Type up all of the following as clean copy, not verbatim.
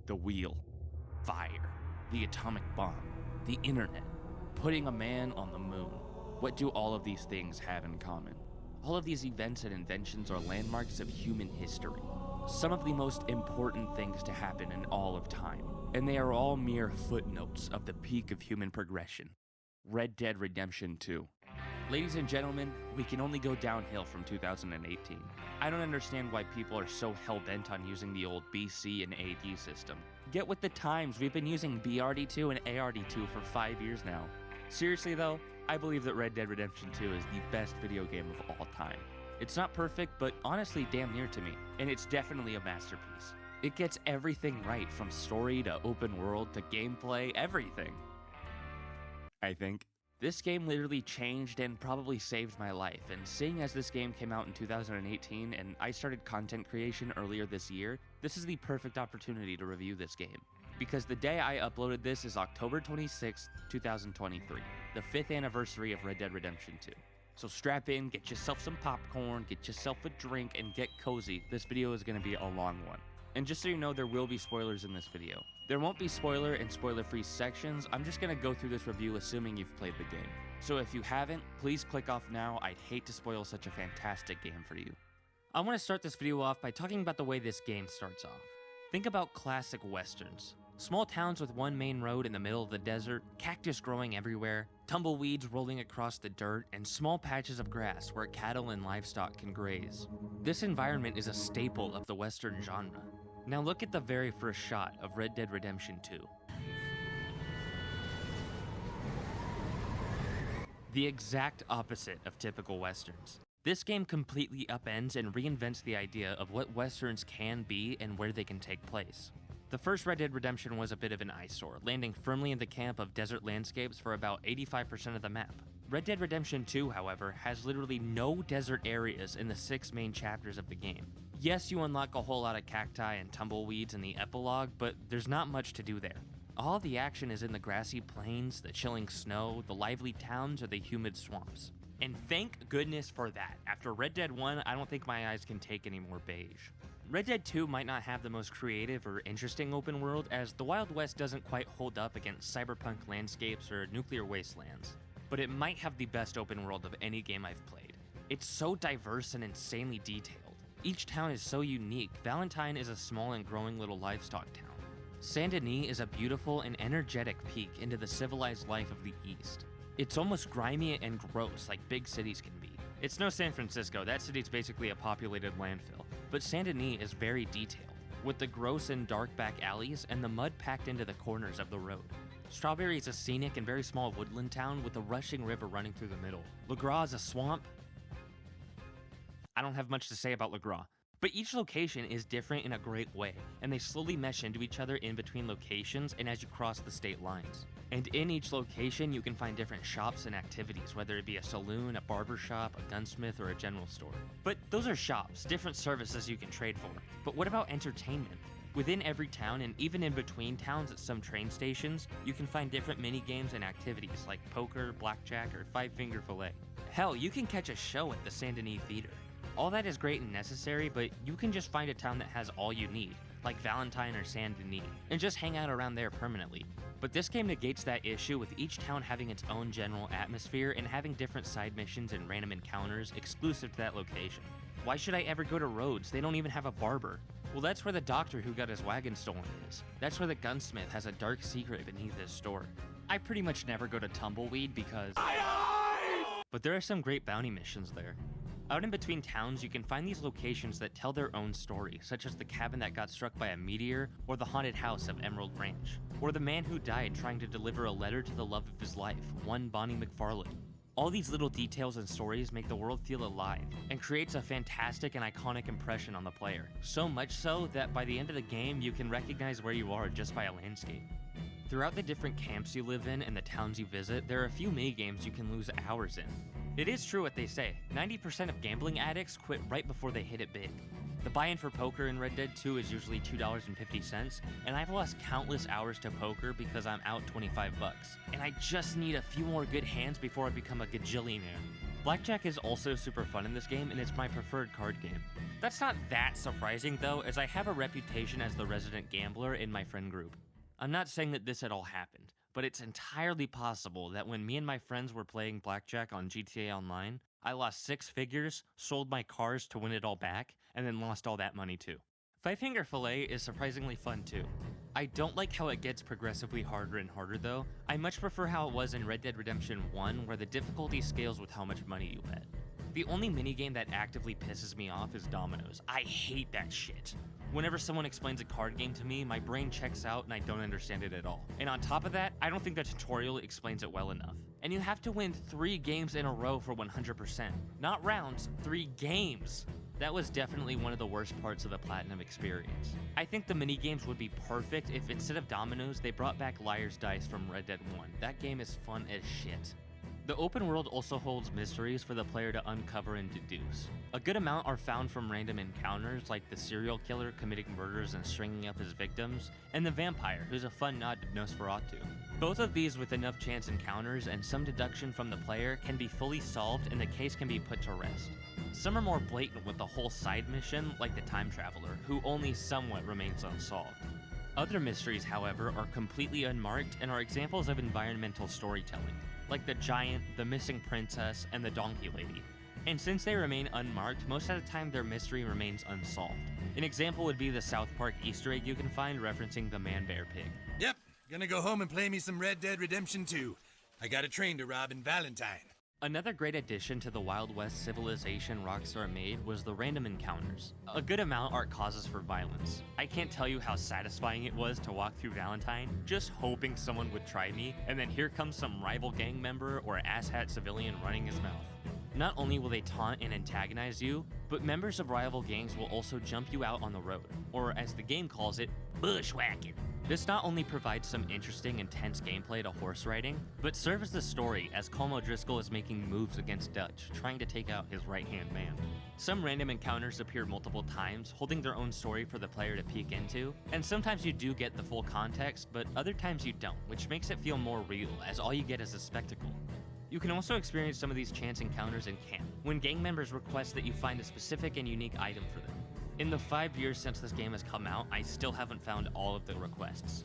the wheel, fire, the atomic bomb, the internet, putting a man on the moon. What do all of these things have in common? All of these events and inventions are landmarks of human history, some of the most important things to happen in all of time, and they are all mere footnotes of the peak of human progression. Red Dead Redemption 2. Ladies and gentlemen, we can only go downhill from 2018. I don't understand why people are so hell-bent on using the old BC and AD system. Get with the times, we've been using BRD2 and ARD2 for 5 years now. Seriously though, I believe that Red Dead Redemption 2 is the best video game of all time. It's not perfect, but honestly damn near to me, and it's definitely a masterpiece. It gets everything right, from story to open world to gameplay, everything. I think. This game literally changed and probably saved my life, and seeing as this game came out in 2018 and I started content creation earlier this year, this is the perfect opportunity to review this game. Because the day I uploaded this is October 26th, 2023, the 5th anniversary of Red Dead Redemption 2. So strap in, get yourself some popcorn, get yourself a drink, and get cozy. This video is going to be a long one. And just so you know, there will be spoilers in this video. There won't be spoiler and spoiler-free sections. I'm just going to go through this review assuming you've played the game. So if you haven't, please click off now. I'd hate to spoil such a fantastic game for you. I want to start this video off by talking about the way this game starts off. Think about classic westerns. Small towns with one main road in the middle of the desert, cactus growing everywhere, tumbleweeds rolling across the dirt, and small patches of grass where cattle and livestock can graze. This environment is a staple of the western genre. Now look at the very first shot of Red Dead Redemption 2. The exact opposite of typical westerns. This game completely upends and reinvents the idea of what westerns can be and where they can take place. The first Red Dead Redemption was a bit of an eyesore, landing firmly in the camp of desert landscapes for about 85% of the map. Red Dead Redemption 2, however, has literally no desert areas in the 6 main chapters of the game. Yes, you unlock a whole lot of cacti and tumbleweeds in the epilogue, but there's not much to do there. All the action is in the grassy plains, the chilling snow, the lively towns, or the humid swamps. And thank goodness for that. After Red Dead 1, I don't think my eyes can take any more beige. Red Dead 2 might not have the most creative or interesting open world, as the Wild West doesn't quite hold up against cyberpunk landscapes or nuclear wastelands. But it might have the best open world of any game I've played. It's so diverse and insanely detailed. Each town is so unique. Valentine is a small and growing little livestock town. Saint Denis is a beautiful and energetic peek into the civilized life of the East. It's almost grimy and gross like big cities can be. It's no San Francisco, that city's basically a populated landfill. But Saint Denis is very detailed, with the gross and dark back alleys and the mud packed into the corners of the road. Strawberry is a scenic and very small woodland town with a rushing river running through the middle. Le Gras is a swamp. I don't have much to say about Le Gras, but each location is different in a great way, and they slowly mesh into each other in between locations and as you cross the state lines. And in each location, you can find different shops and activities, whether it be a saloon, a barber shop, a gunsmith, or a general store. But those are shops, different services you can trade for. But what about entertainment? Within every town, and even in between towns at some train stations, you can find different mini-games and activities like poker, blackjack, or five-finger fillet. Hell, you can catch a show at the Saint Denis Theater. All that is great and necessary, but you can just find a town that has all you need, like Valentine or Saint Denis, and just hang out around there permanently. But this game negates that issue with each town having its own general atmosphere and having different side missions and random encounters exclusive to that location. Why should I ever go to Rhodes? They don't even have a barber. Well, that's where the doctor who got his wagon stolen is. That's where the gunsmith has a dark secret beneath his store. I pretty much never go to Tumbleweed because... But there are some great bounty missions there. Out in between towns, you can find these locations that tell their own story, such as the cabin that got struck by a meteor, or the haunted house of Emerald Ranch, or the man who died trying to deliver a letter to the love of his life, one Bonnie McFarlane. All these little details and stories make the world feel alive, and creates a fantastic and iconic impression on the player. So much so that by the end of the game, you can recognize where you are just by a landscape. Throughout the different camps you live in and the towns you visit, there are a few minigames you can lose hours in. It is true what they say, 90% of gambling addicts quit right before they hit it big. The buy-in for poker in Red Dead 2 is usually $2.50, and I've lost countless hours to poker because I'm out $25, and I just need a few more good hands before I become a gajillionaire. Blackjack is also super fun in this game, and it's my preferred card game. That's not that surprising though, as I have a reputation as the resident gambler in my friend group. I'm not saying that this at all happened, but it's entirely possible that when me and my friends were playing Blackjack on GTA Online, I lost 6 figures, sold my cars to win it all back, and then lost all that money too. Five Finger Fillet is surprisingly fun too. I don't like how it gets progressively harder and harder though. I much prefer how it was in Red Dead Redemption 1, where the difficulty scales with how much money you bet. The only minigame that actively pisses me off is dominoes. I hate that shit. Whenever someone explains a card game to me, my brain checks out and I don't understand it at all. And on top of that, I don't think the tutorial explains it well enough. And you have to win 3 games in a row for 100%. Not rounds, 3 games. That was definitely one of the worst parts of the Platinum experience. I think the minigames would be perfect if instead of dominoes, they brought back Liar's Dice from Red Dead 1. That game is fun as shit. The open world also holds mysteries for the player to uncover and deduce. A good amount are found from random encounters, like the serial killer committing murders and stringing up his victims, and the vampire, who's a fun nod to Nosferatu. Both of these with enough chance encounters and some deduction from the player can be fully solved and the case can be put to rest. Some are more blatant with the whole side mission, like the Time Traveler, who only somewhat remains unsolved. Other mysteries, however, are completely unmarked and are examples of environmental storytelling, like the giant, the missing princess, and the donkey lady. And since they remain unmarked, most of the time their mystery remains unsolved. An example would be the South Park Easter egg you can find referencing the man-bear pig. Yep, gonna go home and play me some Red Dead Redemption 2. I got a train to rob in Valentine. Another great addition to the Wild West civilization Rockstar made was the random encounters. A good amount are causes for violence. I can't tell you how satisfying it was to walk through Valentine, just hoping someone would try me, and then here comes some rival gang member or asshat civilian running his mouth. Not only will they taunt and antagonize you, but members of rival gangs will also jump you out on the road, or as the game calls it, bushwhacking. This not only provides some interesting, intense gameplay to horse riding, but serves the story as Colm O'Driscoll is making moves against Dutch, trying to take out his right-hand man. Some random encounters appear multiple times, holding their own story for the player to peek into, and sometimes you do get the full context, but other times you don't, which makes it feel more real, as all you get is a spectacle. You can also experience some of these chance encounters in camp, when gang members request that you find a specific and unique item for them. In the 5 years since this game has come out, I still haven't found all of the requests.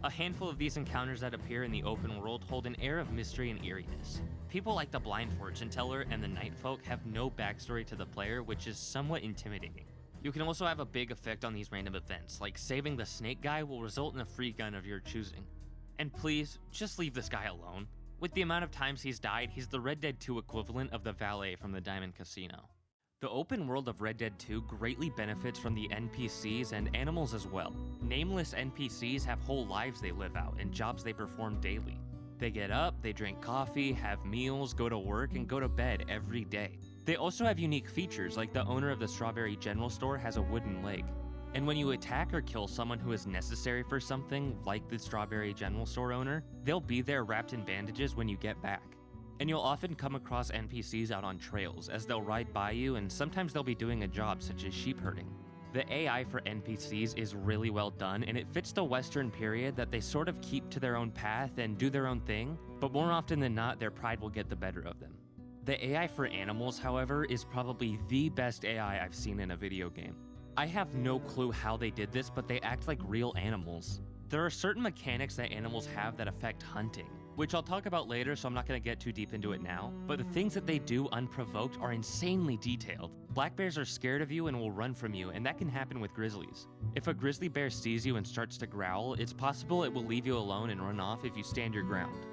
A handful of these encounters that appear in the open world hold an air of mystery and eeriness. People like the blind fortune teller and the night folk have no backstory to the player, which is somewhat intimidating. You can also have a big effect on these random events, like saving the snake guy will result in a free gun of your choosing. And please, just leave this guy alone. With the amount of times he's died, he's the Red Dead 2 equivalent of the valet from the Diamond Casino. The open world of Red Dead 2 greatly benefits from the NPCs and animals as well. Nameless NPCs have whole lives they live out and jobs they perform daily. They get up, they drink coffee, have meals, go to work, and go to bed every day. They also have unique features, like the owner of the Strawberry General Store has a wooden leg. And when you attack or kill someone who is necessary for something, like the Strawberry General Store owner, they'll be there wrapped in bandages when you get back. And you'll often come across NPCs out on trails, as they'll ride by you and sometimes they'll be doing a job such as sheep herding. The AI for NPCs is really well done, and it fits the Western period that they sort of keep to their own path and do their own thing, but more often than not, their pride will get the better of them. The AI for animals, however, is probably the best AI I've seen in a video game. I have no clue how they did this, but they act like real animals. There are certain mechanics that animals have that affect hunting, which I'll talk about later, so I'm not going to get too deep into it now, but the things that they do unprovoked are insanely detailed. Black bears are scared of you and will run from you, and that can happen with grizzlies. If a grizzly bear sees you and starts to growl, it's possible it will leave you alone and run off if you stand your ground.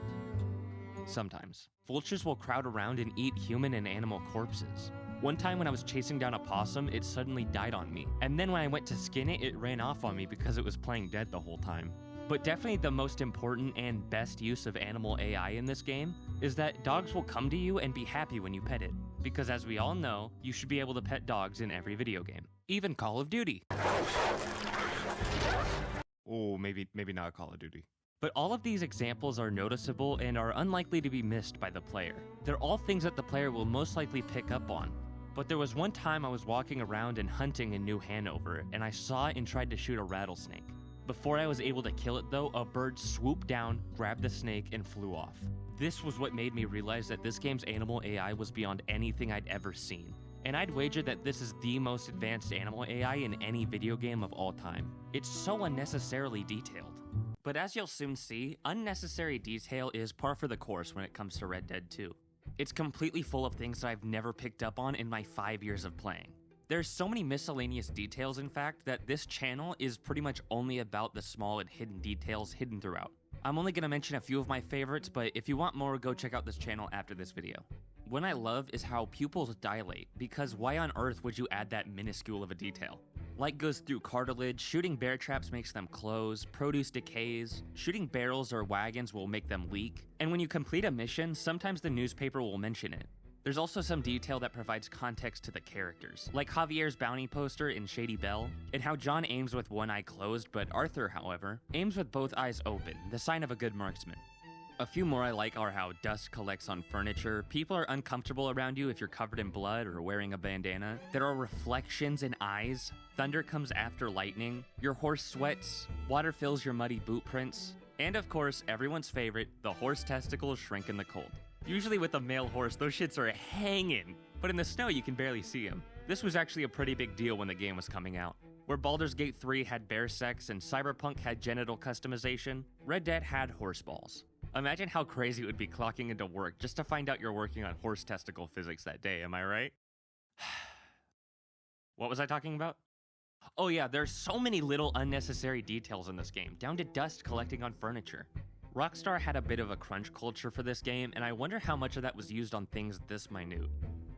Sometimes. Vultures will crowd around and eat human and animal corpses. One time when I was chasing down a possum, it suddenly died on me, and then when I went to skin it, it ran off on me because it was playing dead the whole time. But definitely the most important and best use of animal AI in this game is that dogs will come to you and be happy when you pet it. Because as we all know, you should be able to pet dogs in every video game. Even Call of Duty. Oh, maybe not Call of Duty. But all of these examples are noticeable and are unlikely to be missed by the player. They're all things that the player will most likely pick up on. But there was one time I was walking around and hunting in New Hanover, and I saw and tried to shoot a rattlesnake. Before I was able to kill it though, a bird swooped down, grabbed the snake, and flew off. This was what made me realize that this game's animal AI was beyond anything I'd ever seen. And I'd wager that this is the most advanced animal AI in any video game of all time. It's so unnecessarily detailed. But as you'll soon see, unnecessary detail is par for the course when it comes to Red Dead 2. It's completely full of things that I've never picked up on in my 5 years of playing. There's so many miscellaneous details, in fact, that this channel is pretty much only about the small and hidden details hidden throughout. I'm only going to mention a few of my favorites, but if you want more, go check out this channel after this video. One I love is how pupils dilate, because why on earth would you add that minuscule of a detail? Light goes through cartilage, shooting bear traps makes them close, produce decays, shooting barrels or wagons will make them leak, and when you complete a mission, sometimes the newspaper will mention it. There's also some detail that provides context to the characters, like Javier's bounty poster in Shady Belle, and how John aims with one eye closed, but Arthur, however, aims with both eyes open, the sign of a good marksman. A few more I like are how dust collects on furniture, people are uncomfortable around you if you're covered in blood or wearing a bandana, there are reflections in eyes, thunder comes after lightning, your horse sweats, water fills your muddy boot prints, and of course, everyone's favorite, the horse testicles shrink in the cold. Usually with a male horse, those shits are hanging, but in the snow you can barely see them. This was actually a pretty big deal when the game was coming out. Where Baldur's Gate 3 had bear sex and Cyberpunk had genital customization, Red Dead had horse balls. Imagine how crazy it would be clocking into work just to find out you're working on horse testicle physics that day, am I right? What was I talking about? Oh yeah, there's so many little unnecessary details in this game, down to dust collecting on furniture. Rockstar had a bit of a crunch culture for this game, and I wonder how much of that was used on things this minute.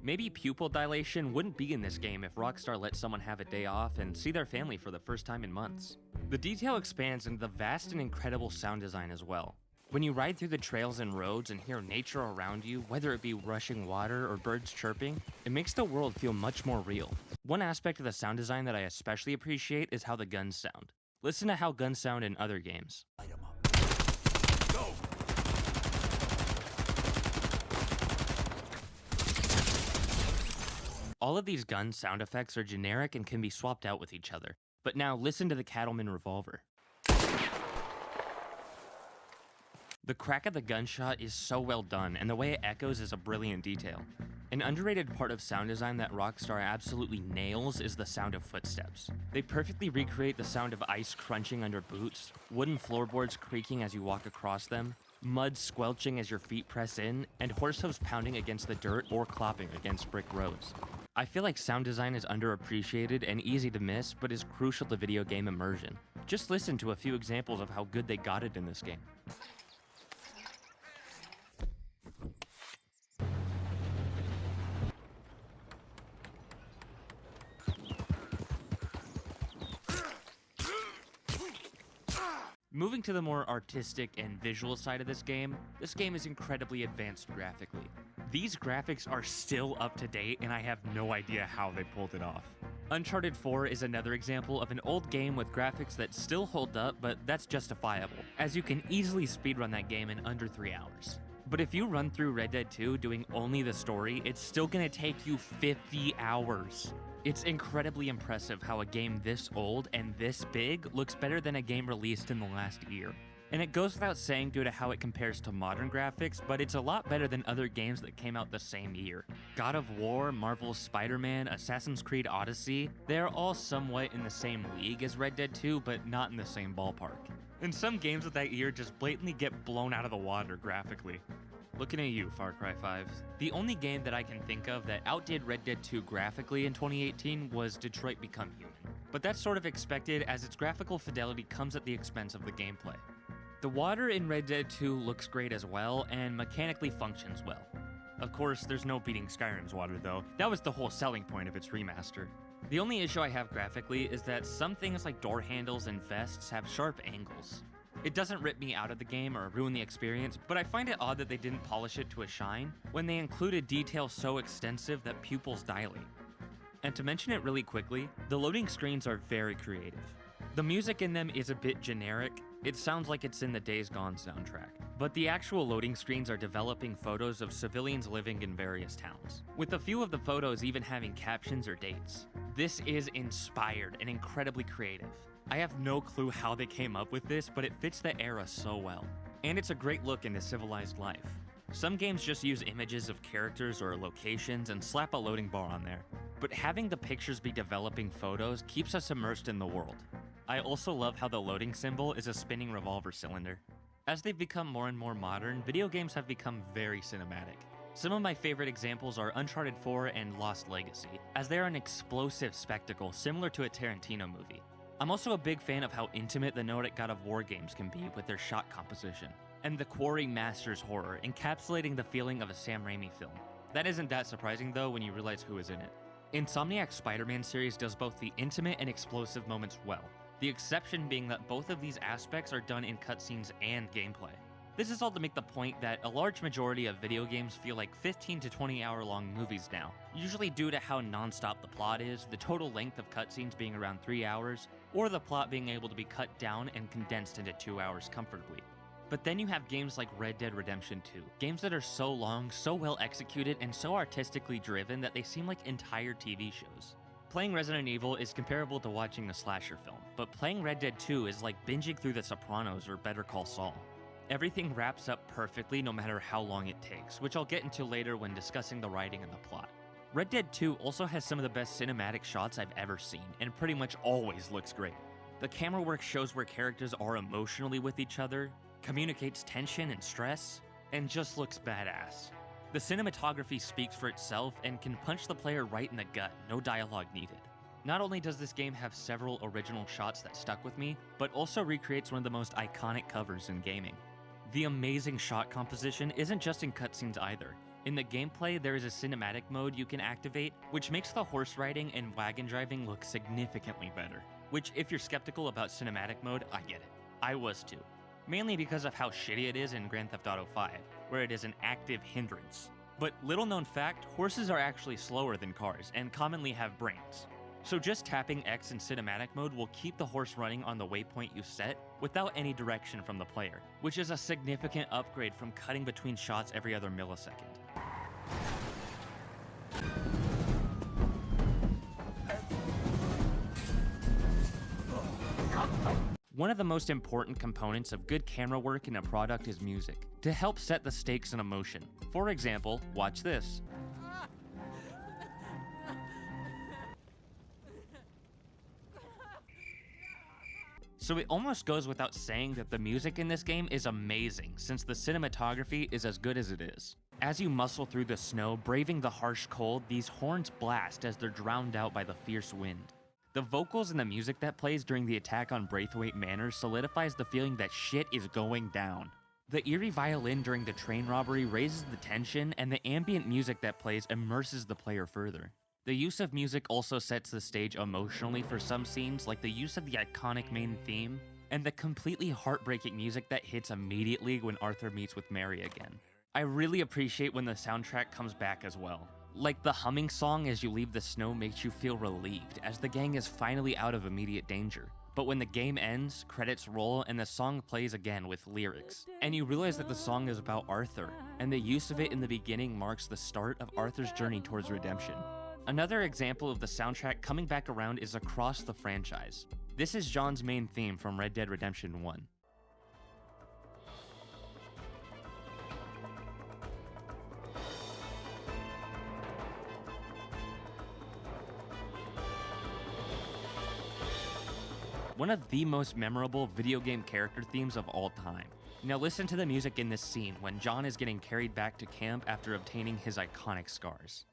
Maybe pupil dilation wouldn't be in this game if Rockstar let someone have a day off and see their family for the first time in months. The detail expands into the vast and incredible sound design as well. When you ride through the trails and roads and hear nature around you, whether it be rushing water or birds chirping, it makes the world feel much more real. One aspect of the sound design that I especially appreciate is how the guns sound. Listen to how guns sound in other games. Go! All of these gun sound effects are generic and can be swapped out with each other. But now listen to the Cattleman revolver. The crack of the gunshot is so well done, and the way it echoes is a brilliant detail. An underrated part of sound design that Rockstar absolutely nails is the sound of footsteps. They perfectly recreate the sound of ice crunching under boots, wooden floorboards creaking as you walk across them, mud squelching as your feet press in, and horse hooves pounding against the dirt or clopping against brick roads. I feel like sound design is underappreciated and easy to miss, but is crucial to video game immersion. Just listen to a few examples of how good they got it in this game. Moving to the more artistic and visual side of this game is incredibly advanced graphically. These graphics are still up to date, and I have no idea how they pulled it off. Uncharted 4 is another example of an old game with graphics that still hold up, but that's justifiable, as you can easily speedrun that game in under 3 hours. But if you run through Red Dead 2 doing only the story, it's still gonna take you 50 hours. It's incredibly impressive how a game this old and this big looks better than a game released in the last year. And it goes without saying due to how it compares to modern graphics, but it's a lot better than other games that came out the same year. God of War, Marvel's Spider-Man, Assassin's Creed Odyssey, they're all somewhat in the same league as Red Dead 2, but not in the same ballpark. And some games of that year just blatantly get blown out of the water graphically. Looking at you, Far Cry 5. The only game that I can think of that outdid Red Dead 2 graphically in 2018 was Detroit Become Human. But that's sort of expected, as its graphical fidelity comes at the expense of the gameplay. The water in Red Dead 2 looks great as well, and mechanically functions well. Of course, there's no beating Skyrim's water though. That was the whole selling point of its remaster. The only issue I have graphically is that some things like door handles and vests have sharp angles. It doesn't rip me out of the game or ruin the experience, but I find it odd that they didn't polish it to a shine when they included detail so extensive that pupils dilate. And to mention it really quickly, the loading screens are very creative. The music in them is a bit generic. It sounds like it's in the Days Gone soundtrack. But the actual loading screens are developing photos of civilians living in various towns, with a few of the photos even having captions or dates. This is inspired and incredibly creative. I have no clue how they came up with this, but it fits the era so well. And it's a great look into civilized life. Some games just use images of characters or locations and slap a loading bar on there. But having the pictures be developing photos keeps us immersed in the world. I also love how the loading symbol is a spinning revolver cylinder. As they've become more and more modern, video games have become very cinematic. Some of my favorite examples are Uncharted 4 and Lost Legacy, as they are an explosive spectacle similar to a Tarantino movie. I'm also a big fan of how intimate the Nordic God of War games can be with their shot composition, and The Quarry masters horror, encapsulating the feeling of a Sam Raimi film. That isn't that surprising though when you realize who is in it. Insomniac's Spider-Man series does both the intimate and explosive moments well, the exception being that both of these aspects are done in cutscenes and gameplay. This is all to make the point that a large majority of video games feel like 15 to 20 hour long movies now, usually due to how non-stop the plot is, the total length of cutscenes being around 3 hours, or the plot being able to be cut down and condensed into 2 hours comfortably. But then you have games like Red Dead Redemption 2, games that are so long, so well executed, and so artistically driven that they seem like entire TV shows. Playing Resident Evil is comparable to watching a slasher film, but playing Red Dead 2 is like binging through The Sopranos or Better Call Saul. Everything wraps up perfectly no matter how long it takes, which I'll get into later when discussing the writing and the plot. Red Dead 2 also has some of the best cinematic shots I've ever seen, and pretty much always looks great. The camera work shows where characters are emotionally with each other, communicates tension and stress, and just looks badass. The cinematography speaks for itself and can punch the player right in the gut, no dialogue needed. Not only does this game have several original shots that stuck with me, but also recreates one of the most iconic covers in gaming. The amazing shot composition isn't just in cutscenes either. In the gameplay, there is a cinematic mode you can activate, which makes the horse riding and wagon driving look significantly better. Which, if you're skeptical about cinematic mode, I get it. I was too. Mainly because of how shitty it is in Grand Theft Auto 5, where it is an active hindrance. But little known fact, horses are actually slower than cars and commonly have brains. So just tapping X in cinematic mode will keep the horse running on the waypoint you set without any direction from the player, which is a significant upgrade from cutting between shots every other millisecond. One of the most important components of good camera work in a product is music, to help set the stakes and emotion. For example, watch this. So it almost goes without saying that the music in this game is amazing, since the cinematography is as good as it is. As you muscle through the snow, braving the harsh cold, these horns blast as they're drowned out by the fierce wind. The vocals and the music that plays during the attack on Braithwaite Manor solidifies the feeling that shit is going down. The eerie violin during the train robbery raises the tension, and the ambient music that plays immerses the player further. The use of music also sets the stage emotionally for some scenes, like the use of the iconic main theme, and the completely heartbreaking music that hits immediately when Arthur meets with Mary again. I really appreciate when the soundtrack comes back as well. Like the humming song as you leave the snow makes you feel relieved, as the gang is finally out of immediate danger. But when the game ends, credits roll, and the song plays again with lyrics. And you realize that the song is about Arthur, and the use of it in the beginning marks the start of Arthur's journey towards redemption. Another example of the soundtrack coming back around is across the franchise. This is John's main theme from Red Dead Redemption 1. One of the most memorable video game character themes of all time. Now listen to the music in this scene when John is getting carried back to camp after obtaining his iconic scars.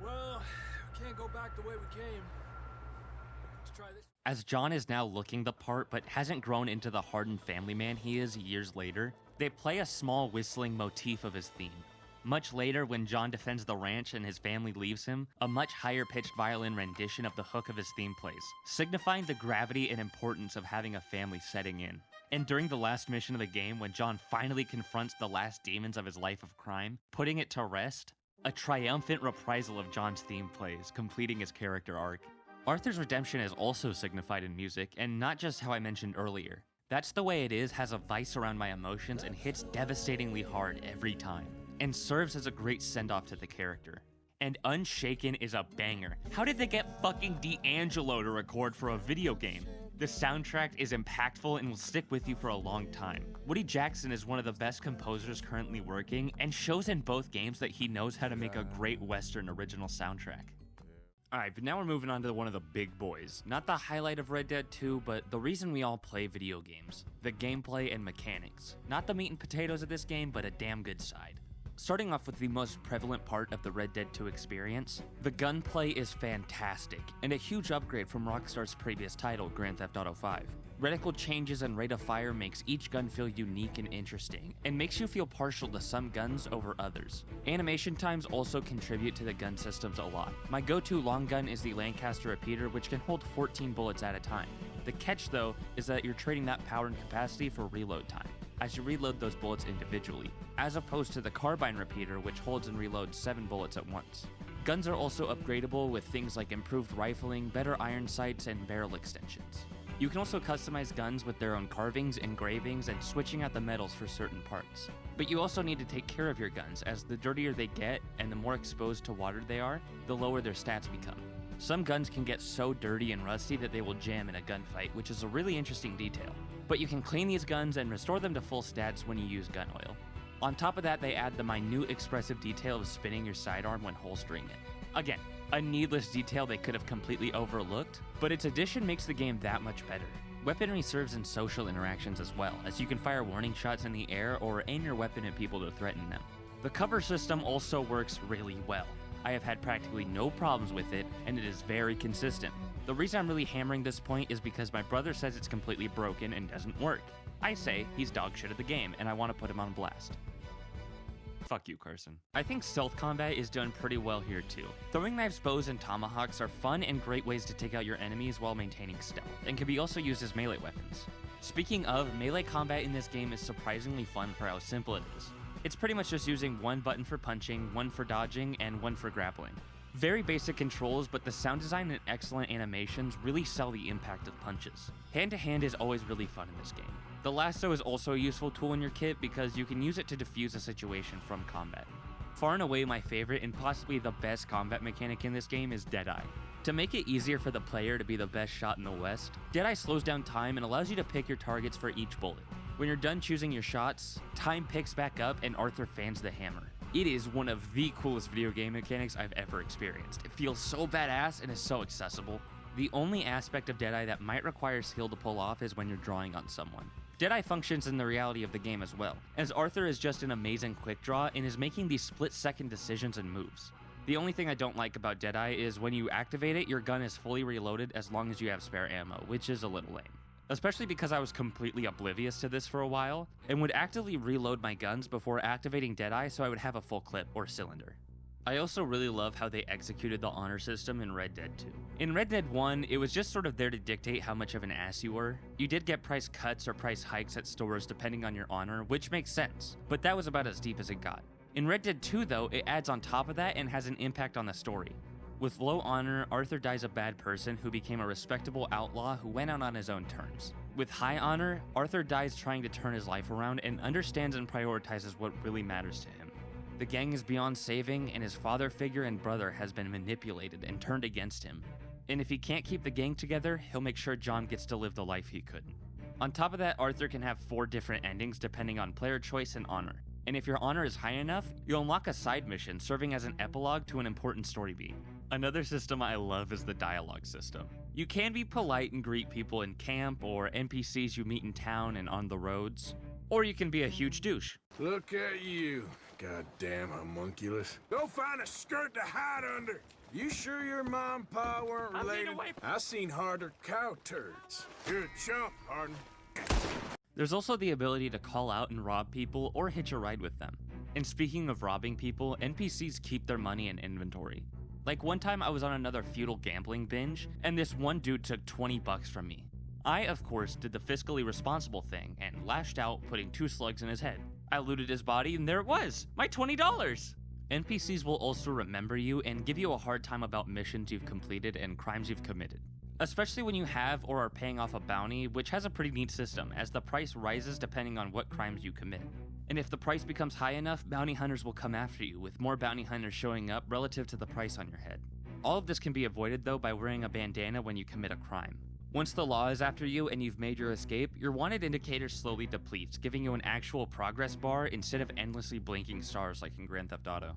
Well, we can't go back the way we came. Let's try this. As John is now looking the part but hasn't grown into the hardened family man he is years later, they play a small whistling motif of his theme. Much later, when John defends the ranch and his family leaves him, a much higher-pitched violin rendition of the hook of his theme plays, signifying the gravity and importance of having a family setting in. And during the last mission of the game, when John finally confronts the last demons of his life of crime, putting it to rest, a triumphant reprisal of John's theme plays, completing his character arc. Arthur's redemption is also signified in music, and not just how I mentioned earlier. That's the Way It Is has a vice around my emotions and hits devastatingly hard every time, and serves as a great send-off to the character. and Unshaken is a banger. How did they get fucking D'Angelo to record for a video game? The soundtrack is impactful and will stick with you for a long time. Woody Jackson is one of the best composers currently working and shows in both games that he knows how to make a great Western original soundtrack. Alright, but now we're moving on to one of the big boys. Not the highlight of Red Dead 2, but the reason we all play video games. The gameplay and mechanics. Not the meat and potatoes of this game, but a damn good side. Starting off with the most prevalent part of the Red Dead 2 experience, the gunplay is fantastic, and a huge upgrade from Rockstar's previous title, Grand Theft Auto V. Reticle changes and rate of fire makes each gun feel unique and interesting, and makes you feel partial to some guns over others. Animation times also contribute to the gun systems a lot. My go-to long gun is the Lancaster repeater, which can hold 14 bullets at a time. The catch, though, is that you're trading that power and capacity for reload time, as you reload those bullets individually, as opposed to the carbine repeater, which holds and reloads 7 bullets at once. Guns are also upgradable with things like improved rifling, better iron sights, and barrel extensions. You can also customize guns with their own carvings, engravings, and switching out the metals for certain parts. But you also need to take care of your guns, as the dirtier they get and the more exposed to water they are, the lower their stats become. Some guns can get so dirty and rusty that they will jam in a gunfight, which is a really interesting detail. But you can clean these guns and restore them to full stats when you use gun oil. On top of that, they add the minute expressive detail of spinning your sidearm when holstering it. Again, a needless detail they could have completely overlooked, but its addition makes the game that much better. Weaponry serves in social interactions as well, as you can fire warning shots in the air or aim your weapon at people to threaten them. The cover system also works really well. I have had practically no problems with it, and it is very consistent. The reason I'm really hammering this point is because my brother says it's completely broken and doesn't work. I say he's dog shit at the game, and I want to put him on blast. Fuck you, Carson. I think stealth combat is done pretty well here too. Throwing knives, bows, and tomahawks are fun and great ways to take out your enemies while maintaining stealth, and can be also used as melee weapons. Speaking of, melee combat in this game is surprisingly fun for how simple it is. It's pretty much just using one button for punching, one for dodging, and one for grappling. Very basic controls, but the sound design and excellent animations really sell the impact of punches. Hand-to-hand is always really fun in this game. The lasso is also a useful tool in your kit because you can use it to defuse a situation from combat. Far and away my favorite and possibly the best combat mechanic in this game is Deadeye. To make it easier for the player to be the best shot in the West, Deadeye slows down time and allows you to pick your targets for each bullet. When you're done choosing your shots, time picks back up and Arthur fans the hammer. It is one of the coolest video game mechanics I've ever experienced. It feels so badass and is so accessible. The only aspect of Deadeye that might require skill to pull off is when you're drawing on someone. Deadeye functions in the reality of the game as well, as Arthur is just an amazing quick draw and is making these split-second decisions and moves. The only thing I don't like about Deadeye is when you activate it, your gun is fully reloaded as long as you have spare ammo, which is a little lame. Especially because I was completely oblivious to this for a while, and would actively reload my guns before activating Deadeye so I would have a full clip or cylinder. I also really love how they executed the honor system in Red Dead 2. In Red Dead 1, it was just sort of there to dictate how much of an ass you were. You did get price cuts or price hikes at stores depending on your honor, which makes sense, but that was about as deep as it got. In Red Dead 2 though, it adds on top of that and has an impact on the story. With low honor, Arthur dies a bad person who became a respectable outlaw who went out on his own terms. With high honor, Arthur dies trying to turn his life around and understands and prioritizes what really matters to him. The gang is beyond saving, and his father figure and brother has been manipulated and turned against him. And if he can't keep the gang together, he'll make sure John gets to live the life he couldn't. On top of that, Arthur can have 4 different endings depending on player choice and honor. And if your honor is high enough, you'll unlock a side mission serving as an epilogue to an important story beat. Another system I love is the dialogue system. You can be polite and greet people in camp or NPCs you meet in town and on the roads, or you can be a huge douche. Look at you, goddamn homunculus. Go find a skirt to hide under. You sure your mom and pa weren't related? I seen harder cow turds. You're a chump, Harden. There's also the ability to call out and rob people or hitch a ride with them. And speaking of robbing people, NPCs keep their money in inventory. Like one time I was on another feudal gambling binge, and this one dude took 20 bucks from me. I, of course, did the fiscally responsible thing and lashed out, putting 2 slugs in his head. I looted his body and there it was, my $20! NPCs will also remember you and give you a hard time about missions you've completed and crimes you've committed. Especially when you have or are paying off a bounty, which has a pretty neat system, as the price rises depending on what crimes you commit. And if the price becomes high enough, bounty hunters will come after you, with more bounty hunters showing up relative to the price on your head. All of this can be avoided though by wearing a bandana when you commit a crime. Once the law is after you and you've made your escape, your wanted indicator slowly depletes, giving you an actual progress bar instead of endlessly blinking stars like in Grand Theft Auto.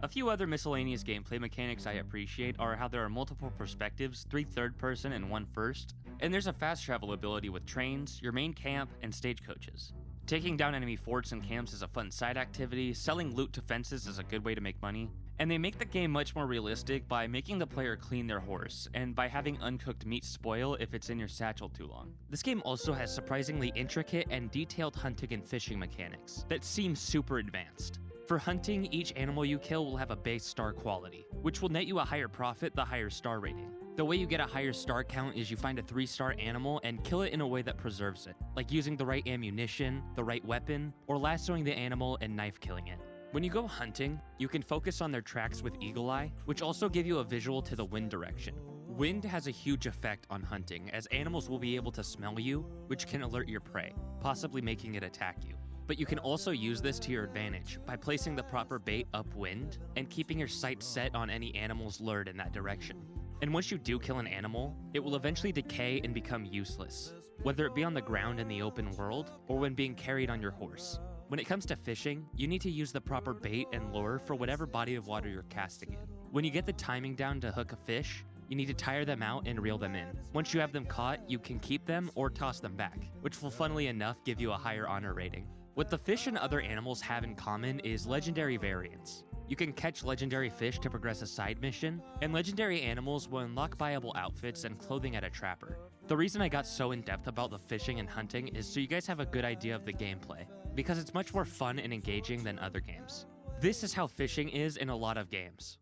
A few other miscellaneous gameplay mechanics I appreciate are how there are multiple perspectives, 3 third person and 1 first, and there's a fast travel ability with trains, your main camp, and stagecoaches. Taking down enemy forts and camps is a fun side activity, selling loot to fences is a good way to make money, and they make the game much more realistic by making the player clean their horse, and by having uncooked meat spoil if it's in your satchel too long. This game also has surprisingly intricate and detailed hunting and fishing mechanics that seem super advanced. For hunting, each animal you kill will have a base star quality, which will net you a higher profit the higher star rating. The way you get a higher star count is you find a 3-star animal and kill it in a way that preserves it, like using the right ammunition, the right weapon, or lassoing the animal and knife killing it. When you go hunting, you can focus on their tracks with Eagle Eye, which also give you a visual to the wind direction. Wind has a huge effect on hunting, as animals will be able to smell you, which can alert your prey, possibly making it attack you. But you can also use this to your advantage by placing the proper bait upwind and keeping your sights set on any animals lured in that direction. And once you do kill an animal, it will eventually decay and become useless, whether it be on the ground in the open world or when being carried on your horse. When it comes to fishing, you need to use the proper bait and lure for whatever body of water you're casting in. When you get the timing down to hook a fish, you need to tire them out and reel them in. Once you have them caught, you can keep them or toss them back, which will funnily enough give you a higher honor rating. What the fish and other animals have in common is legendary variants. You can catch legendary fish to progress a side mission, and legendary animals will unlock buyable outfits and clothing at a trapper. The reason I got so in-depth about the fishing and hunting is so you guys have a good idea of the gameplay, because it's much more fun and engaging than other games. This is how fishing is in a lot of games.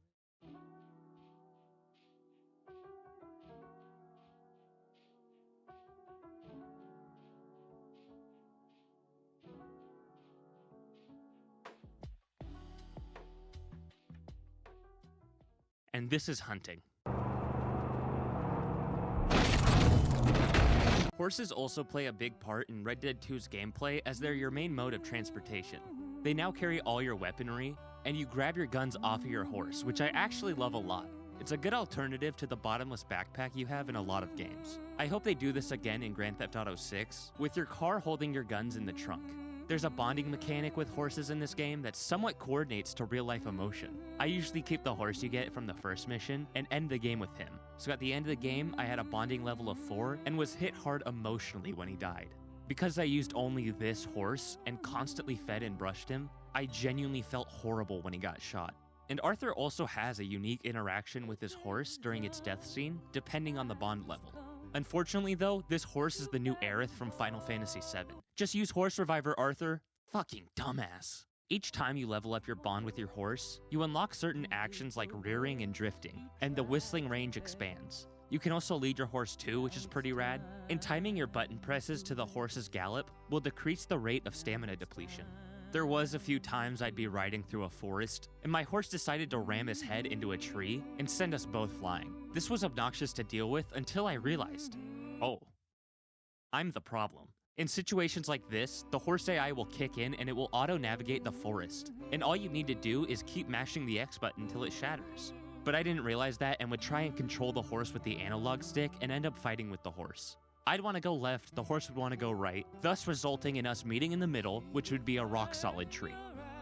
And this is hunting. Horses also play a big part in Red Dead 2's gameplay as they're your main mode of transportation. They now carry all your weaponry, and you grab your guns off of your horse, which I actually love a lot. It's a good alternative to the bottomless backpack you have in a lot of games. I hope they do this again in Grand Theft Auto 6, with your car holding your guns in the trunk. There's a bonding mechanic with horses in this game that somewhat coordinates to real-life emotion. I usually keep the horse you get from the first mission and end the game with him. So at the end of the game, I had a bonding level of 4 and was hit hard emotionally when he died. Because I used only this horse and constantly fed and brushed him, I genuinely felt horrible when he got shot. And Arthur also has a unique interaction with his horse during its death scene, depending on the bond level. Unfortunately though, this horse is the new Aerith from Final Fantasy VII. Just use Horse Reviver Arthur? Fucking dumbass. Each time you level up your bond with your horse, you unlock certain actions like rearing and drifting, and the whistling range expands. You can also lead your horse too, which is pretty rad, and timing your button presses to the horse's gallop will decrease the rate of stamina depletion. There was a few times I'd be riding through a forest, and my horse decided to ram his head into a tree and send us both flying. This was obnoxious to deal with until I realized, oh, I'm the problem. In situations like this, the horse AI will kick in and it will auto-navigate the forest, and all you need to do is keep mashing the X button until it shatters. But I didn't realize that and would try and control the horse with the analog stick and end up fighting with the horse. I'd want to go left, the horse would want to go right, thus resulting in us meeting in the middle, which would be a rock-solid tree.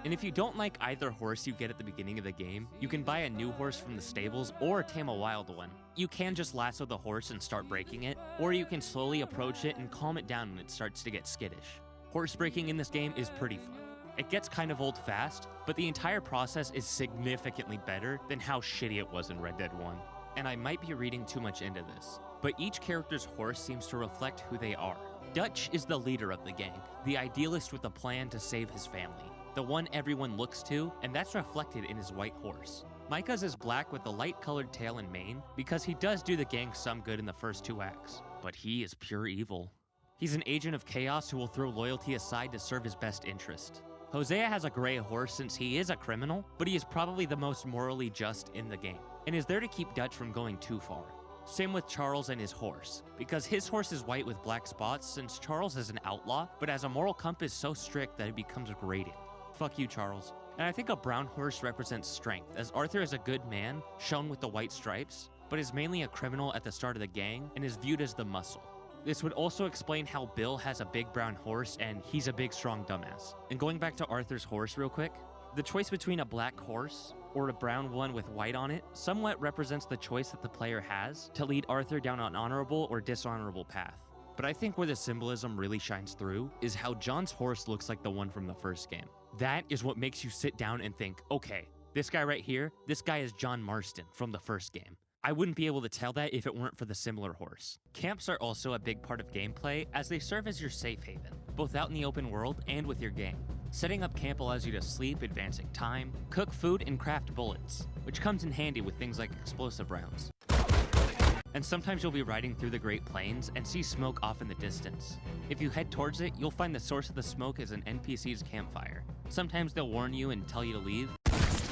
And if you don't like either horse you get at the beginning of the game, you can buy a new horse from the stables or tame a wild one. You can just lasso the horse and start breaking it, or you can slowly approach it and calm it down when it starts to get skittish. Horse breaking in this game is pretty fun. It gets kind of old fast, but the entire process is significantly better than how shitty it was in Red Dead 1. And I might be reading too much into this, but each character's horse seems to reflect who they are. Dutch is the leader of the gang, the idealist with a plan to save his family, the one everyone looks to, and that's reflected in his white horse. Micah's is black with a light-colored tail and mane because he does do the gang some good in the first 2 acts, but he is pure evil. He's an agent of chaos who will throw loyalty aside to serve his best interest. Hosea has a gray horse since he is a criminal, but he is probably the most morally just in the game, and is there to keep Dutch from going too far. Same with Charles and his horse, because his horse is white with black spots since Charles is an outlaw, but has a moral compass so strict that it becomes grating. Fuck you, Charles. And I think a brown horse represents strength, as Arthur is a good man, shown with the white stripes, but is mainly a criminal at the start of the gang and is viewed as the muscle. This would also explain how Bill has a big brown horse and he's a big strong dumbass. And going back to Arthur's horse real quick, the choice between a black horse or a brown one with white on it somewhat represents the choice that the player has to lead Arthur down an honorable or dishonorable path. But I think where the symbolism really shines through is how John's horse looks like the one from the first game. That is what makes you sit down and think, okay, this guy right here, this guy is John Marston from the first game. I wouldn't be able to tell that if it weren't for the similar horse. Camps are also a big part of gameplay as they serve as your safe haven, both out in the open world and with your gang. Setting up camp allows you to sleep, advancing time, cook food, and craft bullets, which comes in handy with things like explosive rounds. And sometimes you'll be riding through the Great Plains and see smoke off in the distance. If you head towards it, you'll find the source of the smoke is an NPC's campfire. Sometimes they'll warn you and tell you to leave,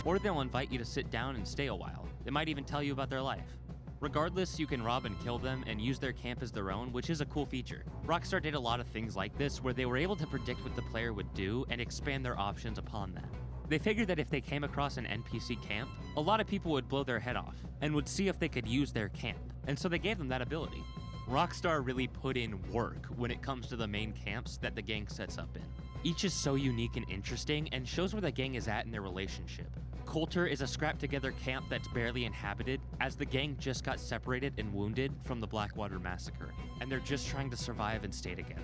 or they'll invite you to sit down and stay a while. They might even tell you about their life. Regardless, you can rob and kill them and use their camp as their own, which is a cool feature. Rockstar did a lot of things like this where they were able to predict what the player would do and expand their options upon that. They figured that if they came across an NPC camp, a lot of people would blow their head off and would see if they could use their camp, and so they gave them that ability. Rockstar really put in work when it comes to the main camps that the gang sets up in. Each is so unique and interesting and shows where the gang is at in their relationship. Coulter is a scrap-together camp that's barely inhabited, as the gang just got separated and wounded from the Blackwater Massacre, and they're just trying to survive and stay together.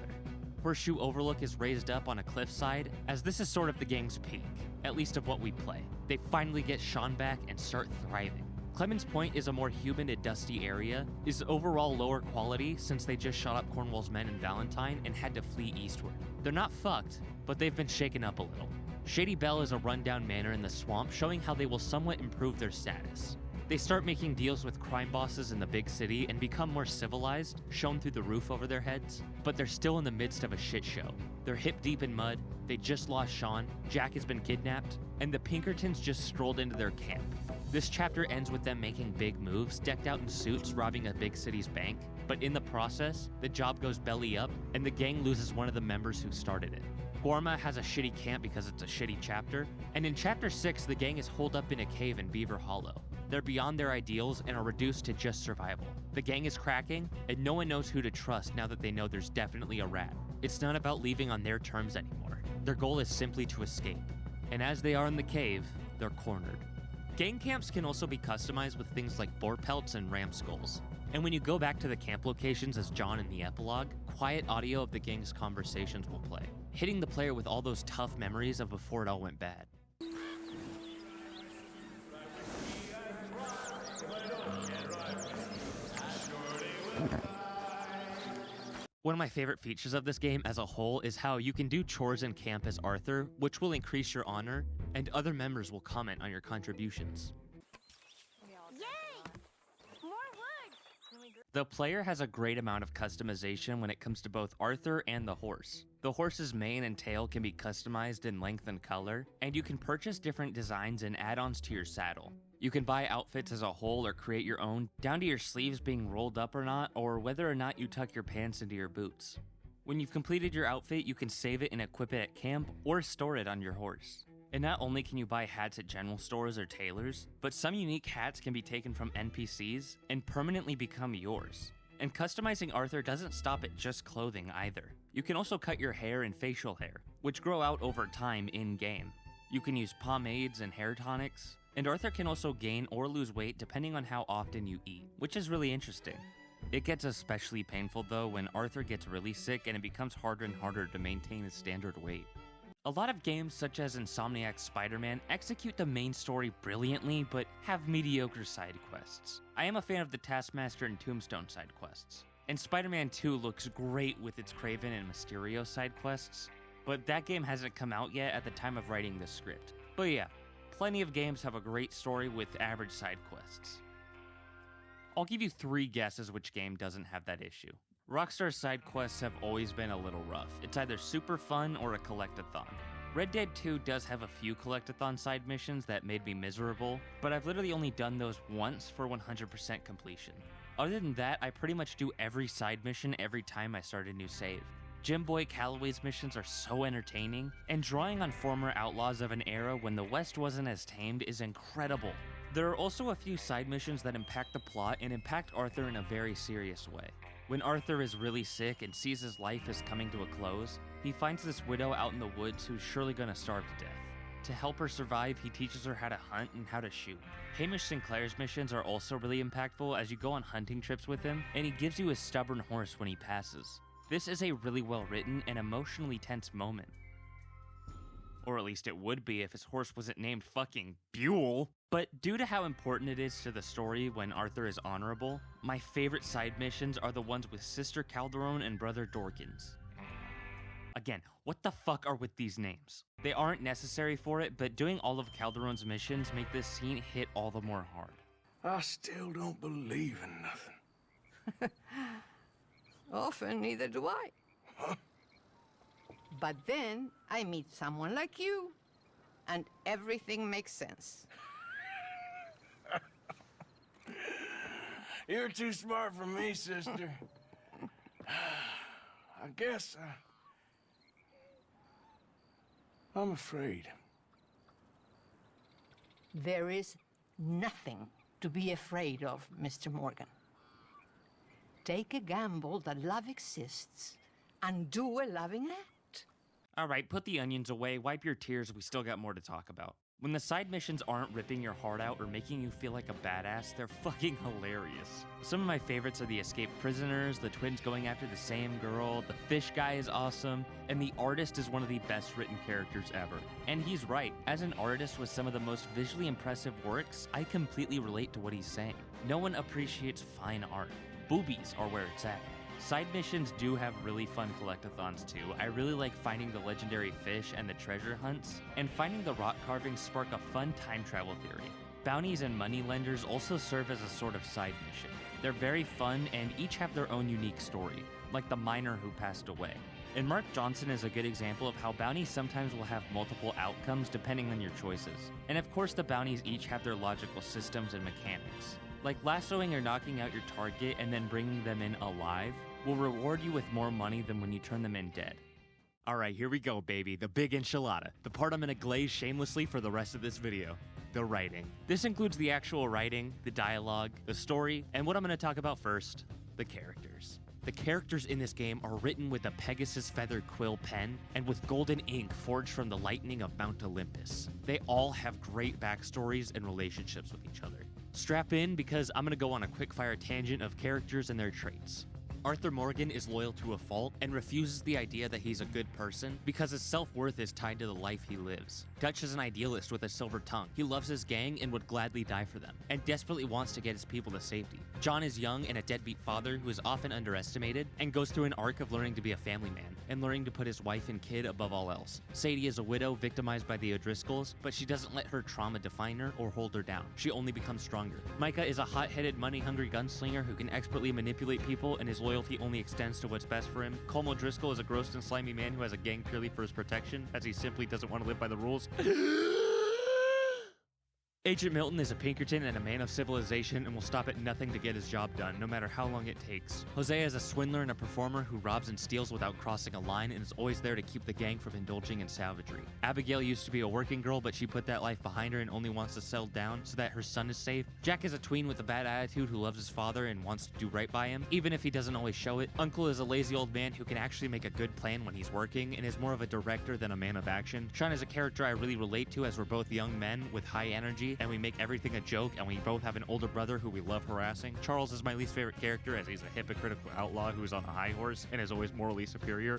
Horseshoe Overlook is raised up on a cliffside, as this is sort of the gang's peak, at least of what we play. They finally get Sean back and start thriving. Clemens Point is a more humid and dusty area, is overall lower quality since they just shot up Cornwall's men in Valentine and had to flee eastward. They're not fucked, but they've been shaken up a little. Shady Belle is a rundown manor in the swamp, showing how they will somewhat improve their status. They start making deals with crime bosses in the big city and become more civilized, shown through the roof over their heads, but they're still in the midst of a shit show. They're hip deep in mud, they just lost Sean, Jack has been kidnapped, and the Pinkertons just strolled into their camp. This chapter ends with them making big moves, decked out in suits, robbing a big city's bank, but in the process, the job goes belly up, and the gang loses one of the members who started it. Gorma has a shitty camp because it's a shitty chapter, and in Chapter 6, the gang is holed up in a cave in Beaver Hollow. They're beyond their ideals and are reduced to just survival. The gang is cracking, and no one knows who to trust now that they know there's definitely a rat. It's not about leaving on their terms anymore. Their goal is simply to escape. And as they are in the cave, they're cornered. Gang camps can also be customized with things like boar pelts and ram skulls. And when you go back to the camp locations as John in the epilogue, quiet audio of the gang's conversations will play, hitting the player with all those tough memories of before it all went bad. One of my favorite features of this game as a whole is how you can do chores in camp as Arthur, which will increase your honor, and other members will comment on your contributions. The player has a great amount of customization when it comes to both Arthur and the horse. The horse's mane and tail can be customized in length and color, and you can purchase different designs and add-ons to your saddle. You can buy outfits as a whole or create your own, down to your sleeves being rolled up or not, or whether or not you tuck your pants into your boots. When you've completed your outfit, you can save it and equip it at camp or store it on your horse. And not only can you buy hats at general stores or tailors, but some unique hats can be taken from NPCs and permanently become yours. And customizing Arthur doesn't stop at just clothing either. You can also cut your hair and facial hair, which grow out over time in-game. You can use pomades and hair tonics, and Arthur can also gain or lose weight depending on how often you eat, which is really interesting. It gets especially painful though when Arthur gets really sick and it becomes harder and harder to maintain his standard weight. A lot of games such as Insomniac's Spider-Man execute the main story brilliantly, but have mediocre side quests. I am a fan of the Taskmaster and Tombstone side quests, and Spider-Man 2 looks great with its Kraven and Mysterio side quests, but that game hasn't come out yet at the time of writing this script. But yeah, plenty of games have a great story with average side quests. I'll give you 3 guesses which game doesn't have that issue. Rockstar's side quests have always been a little rough. It's either super fun or a collectathon. Red Dead 2 does have a few collectathon side missions that made me miserable, but I've literally only done those once for 100% completion. Other than that, I pretty much do every side mission every time I start a new save. Jim Boy Calloway's missions are so entertaining, and drawing on former outlaws of an era when the West wasn't as tamed is incredible. There are also a few side missions that impact the plot and impact Arthur in a very serious way. When Arthur is really sick and sees his life is coming to a close, he finds this widow out in the woods who's surely gonna starve to death. To help her survive, he teaches her how to hunt and how to shoot. Hamish Sinclair's missions are also really impactful as you go on hunting trips with him, and he gives you his stubborn horse when he passes. This is a really well written and emotionally tense moment. Or at least it would be if his horse wasn't named fucking Buell. But due to how important it is to the story when Arthur is honorable, my favorite side missions are the ones with Sister Calderon and Brother Dorkins. Again, what the fuck are with these names? They aren't necessary for it, but doing all of Calderon's missions make this scene hit all the more hard. I still don't believe in nothing. Often, neither do I. Huh? But then I meet someone like you, and everything makes sense. You're too smart for me, sister. I guess I'm afraid. There is nothing to be afraid of, Mr. Morgan. Take a gamble that love exists and do a loving act. Alright, put the onions away, wipe your tears, we still got more to talk about. When the side missions aren't ripping your heart out or making you feel like a badass, they're fucking hilarious. Some of my favorites are the escaped prisoners, the twins going after the same girl, the fish guy is awesome, and the artist is one of the best written characters ever. And he's right, as an artist with some of the most visually impressive works, I completely relate to what he's saying. No one appreciates fine art. Boobies are where it's at. Side missions do have really fun collectathons too. I really like finding the legendary fish and the treasure hunts, and finding the rock carvings spark a fun time travel theory. Bounties and money lenders also serve as a sort of side mission. They're very fun and each have their own unique story, like the miner who passed away. And Mark Johnson is a good example of how bounties sometimes will have multiple outcomes depending on your choices. And of course the bounties each have their logical systems and mechanics. Like lassoing or knocking out your target and then bringing them in alive will reward you with more money than when you turn them in dead. Alright, here we go, baby. The big enchilada. The part I'm gonna glaze shamelessly for the rest of this video. The writing. This includes the actual writing, the dialogue, the story, and what I'm gonna talk about first, the characters. The characters in this game are written with a Pegasus feather quill pen and with golden ink forged from the lightning of Mount Olympus. They all have great backstories and relationships with each other. Strap in because I'm gonna go on a quick-fire tangent of characters and their traits. Arthur Morgan is loyal to a fault and refuses the idea that he's a good person because his self-worth is tied to the life he lives. Dutch is an idealist with a silver tongue. He loves his gang and would gladly die for them, and desperately wants to get his people to safety. John is young and a deadbeat father who is often underestimated and goes through an arc of learning to be a family man and learning to put his wife and kid above all else. Sadie is a widow victimized by the O'Driscolls, but she doesn't let her trauma define her or hold her down. She only becomes stronger. Micah is a hot-headed, money-hungry gunslinger who can expertly manipulate people, and his loyalty only extends to what's best for him. Colm O'Driscoll is a gross and slimy man who has a gang purely for his protection, as he simply doesn't want to live by the rules. Agent Milton is a Pinkerton and a man of civilization and will stop at nothing to get his job done, no matter how long it takes. Hosea is a swindler and a performer who robs and steals without crossing a line and is always there to keep the gang from indulging in savagery. Abigail used to be a working girl, but she put that life behind her and only wants to settle down so that her son is safe. Jack is a tween with a bad attitude who loves his father and wants to do right by him, even if he doesn't always show it. Uncle is a lazy old man who can actually make a good plan when he's working and is more of a director than a man of action. Sean is a character I really relate to as we're both young men with high energy and we make everything a joke, and we both have an older brother who we love harassing. Charles is my least favorite character as he's a hypocritical outlaw who is on a high horse and is always morally superior.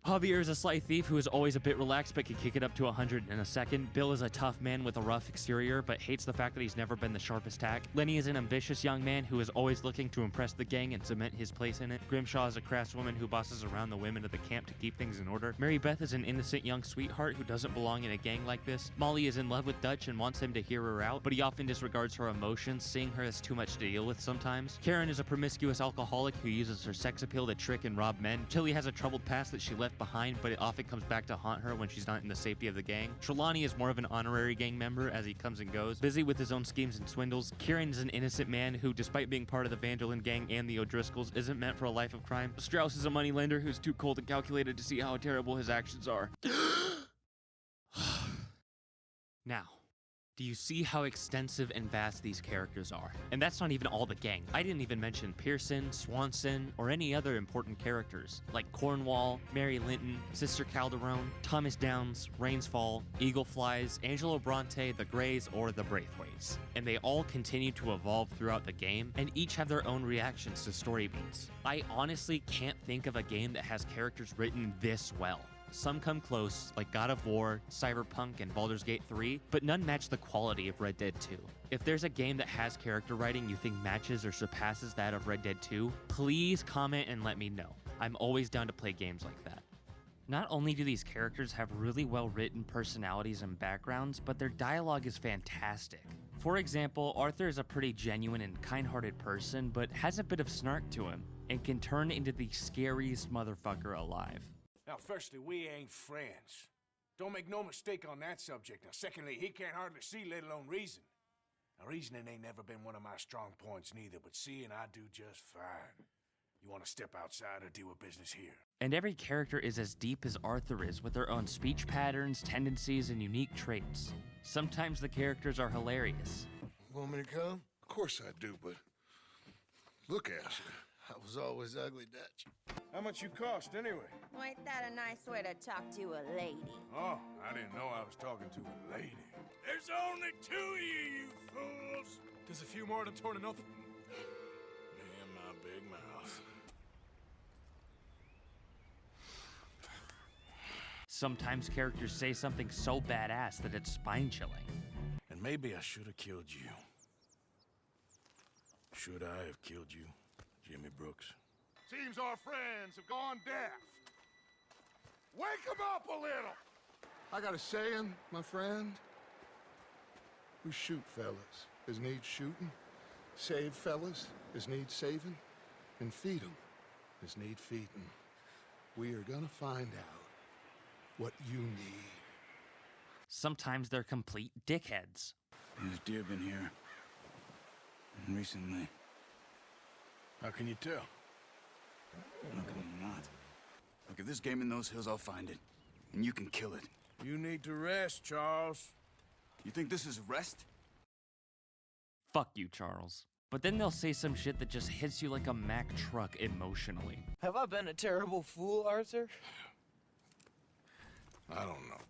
Javier is a sly thief who is always a bit relaxed but can kick it up to 100 in a second. Bill is a tough man with a rough exterior but hates the fact that he's never been the sharpest tack. Lenny is an ambitious young man who is always looking to impress the gang and cement his place in it. Grimshaw is a craftswoman who bosses around the women of the camp to keep things in order. Mary Beth is an innocent young sweetheart who doesn't belong in a gang like this. Molly is in love with Dutch and wants him to hear her out, but he often disregards her emotions, seeing her as too much to deal with sometimes. Karen is a promiscuous alcoholic who uses her sex appeal to trick and rob men. Chili has a troubled past that she left behind, but it often comes back to haunt her when she's not in the safety of the gang. Trelawney is more of an honorary gang member as he comes and goes, busy with his own schemes and swindles. Kieran is an innocent man who, despite being part of the Vanderlyn gang and the O'Driscolls, isn't meant for a life of crime. Strauss is a moneylender who's too cold and calculated to see how terrible his actions are. Now, do you see how extensive and vast these characters are? And that's not even all the gang. I didn't even mention Pearson, Swanson, or any other important characters, like Cornwall, Mary Linton, Sister Calderon, Thomas Downs, Rainsfall, Eagle Flies, Angelo Bronte, the Greys, or the Braithwaites. And they all continue to evolve throughout the game, and each have their own reactions to story beats. I honestly can't think of a game that has characters written this well. Some come close, like God of War, Cyberpunk, and Baldur's Gate 3, but none match the quality of Red Dead 2. If there's a game that has character writing you think matches or surpasses that of Red Dead 2, please comment and let me know. I'm always down to play games like that. Not only do these characters have really well-written personalities and backgrounds, but their dialogue is fantastic. For example, Arthur is a pretty genuine and kind-hearted person, but has a bit of snark to him, and can turn into the scariest motherfucker alive. Now, firstly, we ain't friends. Don't make no mistake on that subject. Now, secondly, he can't hardly see, let alone reason. Now, reasoning ain't never been one of my strong points neither, but seeing I do just fine. You want to step outside or deal with business here? And every character is as deep as Arthur is, with their own speech patterns, tendencies, and unique traits. Sometimes the characters are hilarious. Want me to come? Of course I do, but look at you. I was always ugly, Dutch. How much you cost, anyway? Ain't that a nice way to talk to a lady? Oh, I didn't know I was talking to a lady. There's only two of you fools! There's a few more to torn enough. Me and my big mouth. Sometimes characters say something so badass that it's spine-chilling. And maybe I should have killed you. Should I have killed you, Jimmy Brooks? Seems our friends have gone deaf. Wake them up a little! I got a saying, my friend. We shoot fellas as need shooting, save fellas as need saving, and feed them as need feeding. We are gonna find out what you need. Sometimes they're complete dickheads. These deer been here. And recently. How can you tell? How can you not? Look, if there's game in those hills, I'll find it. And you can kill it. You need to rest, Charles. You think this is rest? Fuck you, Charles. But then they'll say some shit that just hits you like a Mack truck emotionally. Have I been a terrible fool, Arthur? I don't know.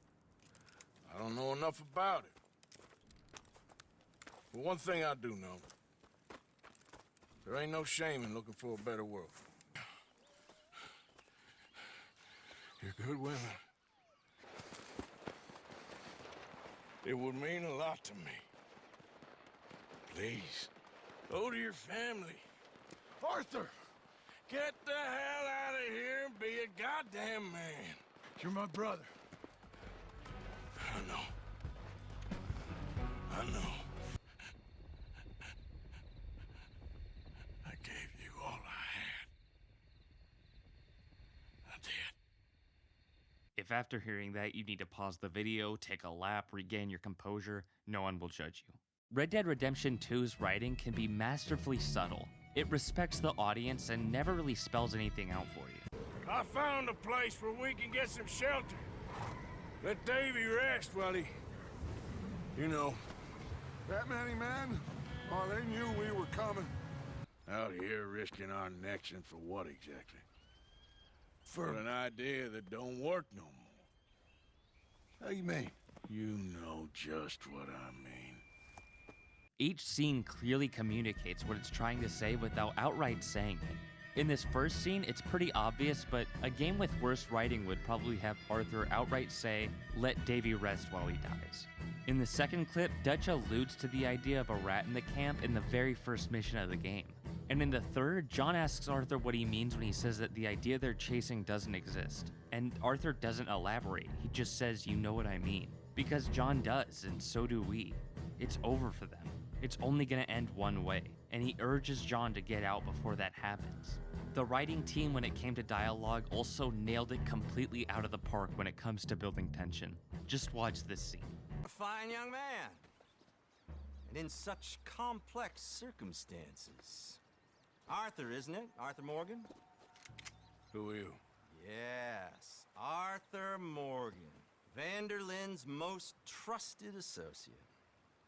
I don't know enough about it. But one thing I do know. There ain't no shame in looking for a better world. You're good women. It would mean a lot to me. Please, go to your family. Arthur, get the hell out of here and be a goddamn man. You're my brother. I know. I know. I gave you all I had. I did. If after hearing that you need to pause the video, take a lap, regain your composure, no one will judge you. Red Dead Redemption 2's writing can be masterfully subtle. It respects the audience and never really spells anything out for you. I found a place where we can get some shelter. Let Davy rest while he... You know. That many men? Oh, they knew we were coming. Out here risking our necks, and for what exactly? For an idea that don't work no more. How you mean? You know just what I mean. Each scene clearly communicates what it's trying to say without outright saying it. In this first scene, it's pretty obvious, but a game with worse writing would probably have Arthur outright say, "Let Davy rest while he dies." In the second clip, Dutch alludes to the idea of a rat in the camp in the very first mission of the game. And in the third, John asks Arthur what he means when he says that the idea they're chasing doesn't exist. And Arthur doesn't elaborate, he just says, "You know what I mean." Because John does, and so do we. It's over for them. It's only gonna end one way, and he urges John to get out before that happens. The writing team, when it came to dialogue, also nailed it completely out of the park when it comes to building tension. Just watch this scene. A fine young man. And in such complex circumstances. Arthur, isn't it? Arthur Morgan? Who are you? Yes, Arthur Morgan. Vanderlyn's most trusted associate.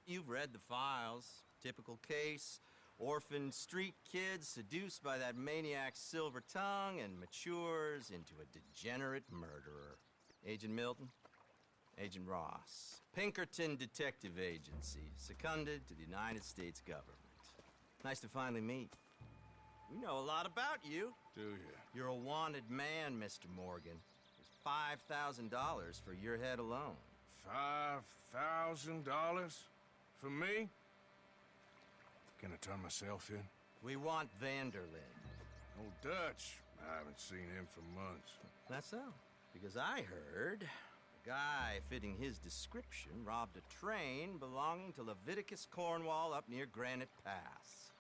You've read the files. Typical case. Orphaned street kid seduced by that maniac's silver tongue and matures into a degenerate murderer. Agent Milton? Agent Ross. Pinkerton Detective Agency, seconded to the United States government. Nice to finally meet. We know a lot about you. Do you? You're a wanted man, Mr. Morgan. There's $5,000 for your head alone. $5,000? For me? Can I turn myself in? We want Vanderlyn. Old Dutch. I haven't seen him for months. That's so. Because I heard a guy fitting his description robbed a train belonging to Leviticus Cornwall up near Granite Pass.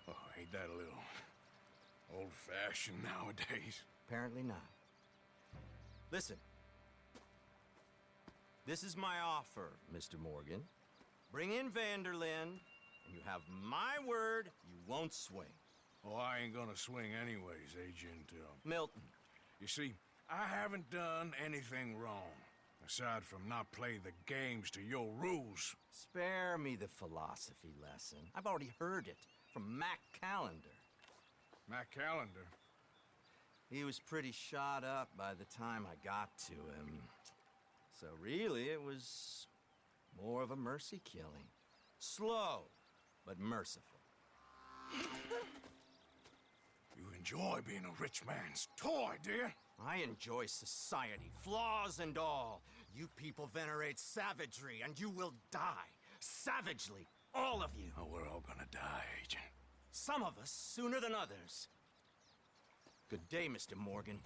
Oh, ain't that a little old-fashioned nowadays? Apparently not. Listen. This is my offer, Mr. Morgan. Bring in Vanderlyn, and you have my word you won't swing. Oh, I ain't gonna swing anyways, Agent, Milton. You see, I haven't done anything wrong, aside from not play the games to your rules. Spare me the philosophy lesson. I've already heard it from Mac Callender. Matt Callender? He was pretty shot up by the time I got to him. So really, it was more of a mercy killing. Slow, but merciful. You enjoy being a rich man's toy, do you? I enjoy society, flaws and all. You people venerate savagery, and you will die. Savagely, all of you. Oh, we're all gonna die, Agent. Some of us sooner than others. Good day, Mr. Morgan.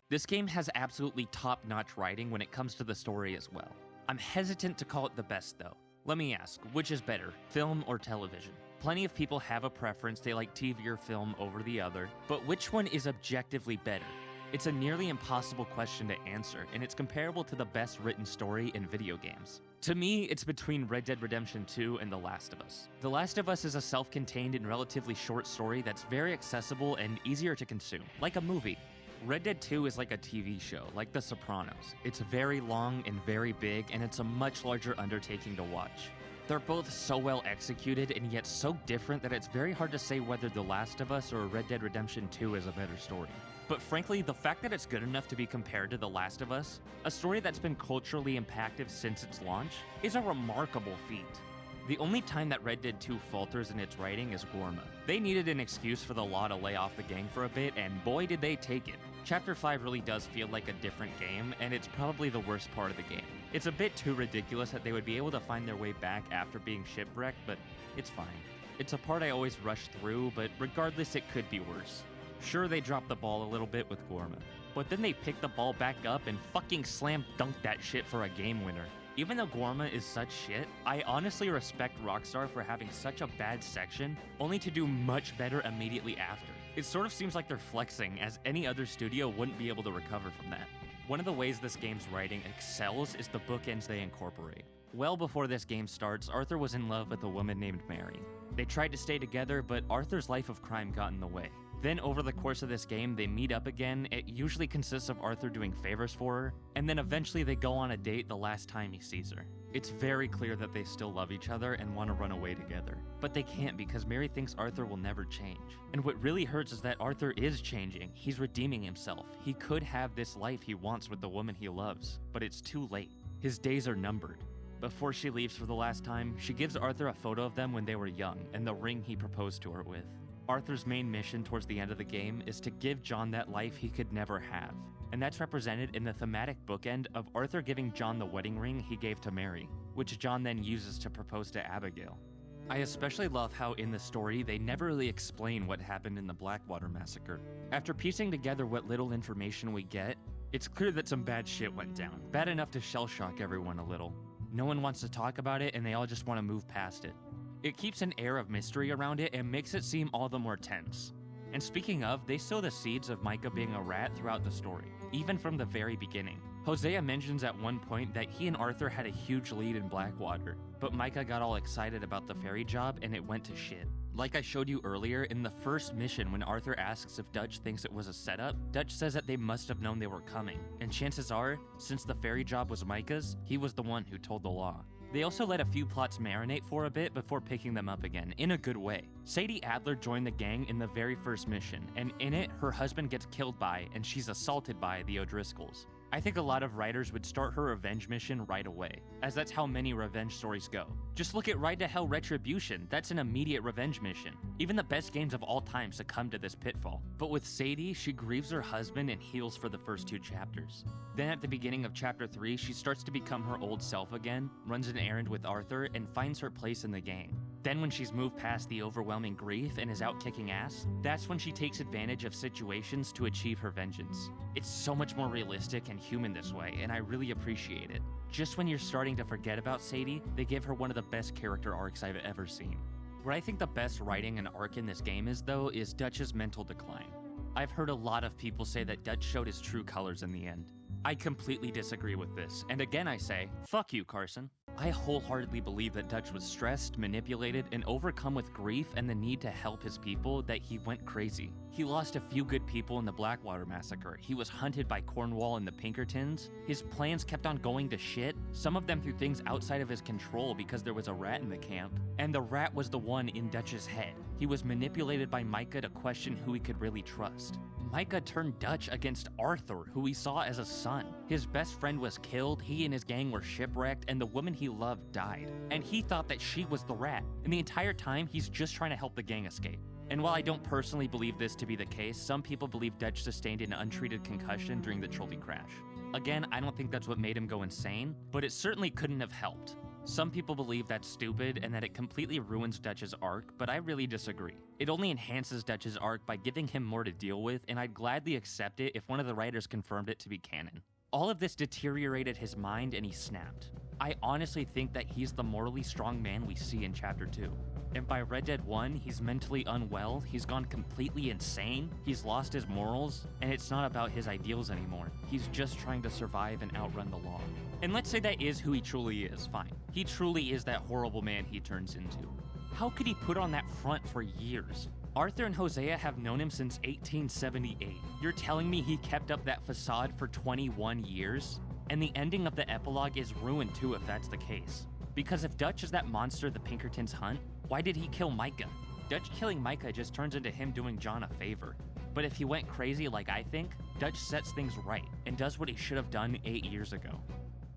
This game has absolutely top-notch writing when it comes to the story as well. I'm hesitant to call it the best though. Let me ask, which is better, film or television? Plenty of people have a preference, they like TV or film over the other, but which one is objectively better? It's a nearly impossible question to answer, and it's comparable to the best written story in video games. To me, it's between Red Dead Redemption 2 and The Last of Us. The Last of Us is a self-contained and relatively short story that's very accessible and easier to consume, like a movie. Red Dead 2 is like a TV show, like The Sopranos. It's very long and very big, and it's a much larger undertaking to watch. They're both so well executed and yet so different that it's very hard to say whether The Last of Us or Red Dead Redemption 2 is a better story. But frankly, the fact that it's good enough to be compared to The Last of Us, a story that's been culturally impactful since its launch, is a remarkable feat. The only time that Red Dead 2 falters in its writing is Gorma. They needed an excuse for the law to lay off the gang for a bit, and boy did they take it. Chapter 5 really does feel like a different game, and it's probably the worst part of the game. It's a bit too ridiculous that they would be able to find their way back after being shipwrecked, but it's fine. It's a part I always rush through, but regardless, it could be worse. Sure, they dropped the ball a little bit with Gorma, but then they picked the ball back up and fucking slam dunked that shit for a game winner. Even though Gorma is such shit, I honestly respect Rockstar for having such a bad section, only to do much better immediately after. It sort of seems like they're flexing, as any other studio wouldn't be able to recover from that. One of the ways this game's writing excels is the bookends they incorporate. Well before this game starts, Arthur was in love with a woman named Mary. They tried to stay together, but Arthur's life of crime got in the way. Then over the course of this game, they meet up again. It usually consists of Arthur doing favors for her, and then eventually they go on a date the last time he sees her. It's very clear that they still love each other and want to run away together. But they can't because Mary thinks Arthur will never change. And what really hurts is that Arthur is changing. He's redeeming himself. He could have this life he wants with the woman he loves, but it's too late. His days are numbered. Before she leaves for the last time, she gives Arthur a photo of them when they were young and the ring he proposed to her with. Arthur's main mission towards the end of the game is to give John that life he could never have, and that's represented in the thematic bookend of Arthur giving John the wedding ring he gave to Mary, which John then uses to propose to Abigail. I especially love how in the story they never really explain what happened in the Blackwater massacre. After piecing together what little information we get, it's clear that some bad shit went down, bad enough to shell-shock everyone a little. No one wants to talk about it, and they all just want to move past it. It keeps an air of mystery around it and makes it seem all the more tense. And speaking of, they sow the seeds of Micah being a rat throughout the story, even from the very beginning. Hosea mentions at one point that he and Arthur had a huge lead in Blackwater, but Micah got all excited about the ferry job and it went to shit. Like I showed you earlier, in the first mission when Arthur asks if Dutch thinks it was a setup, Dutch says that they must have known they were coming, and chances are, since the ferry job was Micah's, he was the one who told the law. They also let a few plots marinate for a bit before picking them up again, in a good way. Sadie Adler joined the gang in the very first mission, and in it, her husband gets killed by, and she's assaulted by, the O'Driscolls. I think a lot of writers would start her revenge mission right away, as that's how many revenge stories go. Just look at Ride to Hell Retribution, that's an immediate revenge mission. Even the best games of all time succumb to this pitfall. But with Sadie, she grieves her husband and heals for the first 2 chapters. Then at the beginning of chapter 3, she starts to become her old self again, runs an errand with Arthur, and finds her place in the gang. Then when she's moved past the overwhelming grief and is out kicking ass, that's when she takes advantage of situations to achieve her vengeance. It's so much more realistic and human this way, and I really appreciate it. Just when you're starting to forget about Sadie, they give her one of the best character arcs I've ever seen. What I think the best writing and arc in this game is, though, is Dutch's mental decline. I've heard a lot of people say that Dutch showed his true colors in the end. I completely disagree with this, and again I say, fuck you, Carson. I wholeheartedly believe that Dutch was stressed, manipulated, and overcome with grief and the need to help his people that he went crazy. He lost a few good people in the Blackwater massacre. He was hunted by Cornwall and the Pinkertons. His plans kept on going to shit, some of them through things outside of his control because there was a rat in the camp. And the rat was the one in Dutch's head. He was manipulated by Micah to question who he could really trust. Micah turned Dutch against Arthur, who he saw as a son. His best friend was killed, he and his gang were shipwrecked, and the woman he loved died. And he thought that she was the rat. And the entire time, he's just trying to help the gang escape. And while I don't personally believe this to be the case, some people believe Dutch sustained an untreated concussion during the trolley crash. Again, I don't think that's what made him go insane, but it certainly couldn't have helped. Some people believe that's stupid and that it completely ruins Dutch's arc, but I really disagree. It only enhances Dutch's arc by giving him more to deal with, and I'd gladly accept it if one of the writers confirmed it to be canon. All of this deteriorated his mind and he snapped. I honestly think that he's the morally strong man we see in Chapter 2. And by Red Dead 1, he's mentally unwell, he's gone completely insane, he's lost his morals, and it's not about his ideals anymore. He's just trying to survive and outrun the law. And let's say that is who he truly is, fine. He truly is that horrible man he turns into. How could he put on that front for years? Arthur and Hosea have known him since 1878. You're telling me he kept up that facade for 21 years? And the ending of the epilogue is ruined too if that's the case. Because if Dutch is that monster the Pinkertons hunt, why did he kill Micah? Dutch killing Micah just turns into him doing John a favor. But if he went crazy like I think, Dutch sets things right and does what he should have done 8 years ago.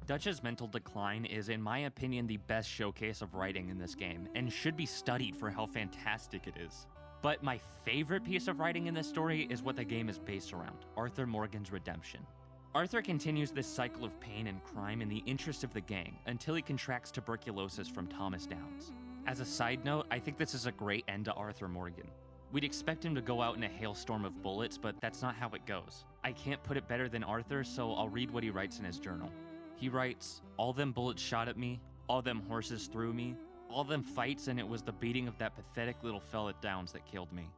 Dutch's mental decline is, in my opinion, the best showcase of writing in this game, and should be studied for how fantastic it is. But my favorite piece of writing in this story is what the game is based around, Arthur Morgan's redemption. Arthur continues this cycle of pain and crime in the interest of the gang until he contracts tuberculosis from Thomas Downs. As a side note, I think this is a great end to Arthur Morgan. We'd expect him to go out in a hailstorm of bullets, but that's not how it goes. I can't put it better than Arthur, so I'll read what he writes in his journal. He writes, "All them bullets shot at me, all them horses threw me, all them fights, and it was the beating of that pathetic little fella at Downs that killed me."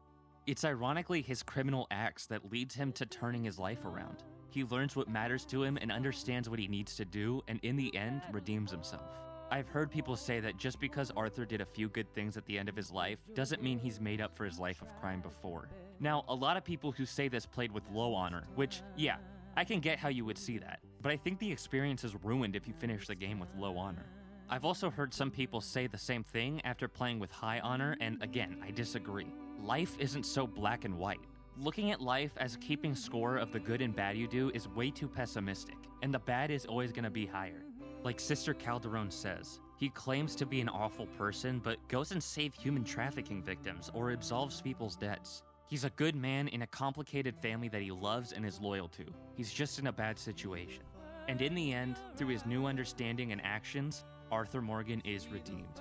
It's ironically his criminal acts that leads him to turning his life around. He learns what matters to him and understands what he needs to do, and in the end, redeems himself. I've heard people say that just because Arthur did a few good things at the end of his life doesn't mean he's made up for his life of crime before. Now, a lot of people who say this played with low honor, which, yeah, I can get how you would see that, but I think the experience is ruined if you finish the game with low honor. I've also heard some people say the same thing after playing with high honor, and again, I disagree. Life isn't so black and white. Looking at life as keeping score of the good and bad you do is way too pessimistic, and the bad is always going to be higher. Like Sister Calderon says, he claims to be an awful person, but goes and saves human trafficking victims or absolves people's debts. He's a good man in a complicated family that he loves and is loyal to. He's just in a bad situation. And in the end, through his new understanding and actions, Arthur Morgan is redeemed.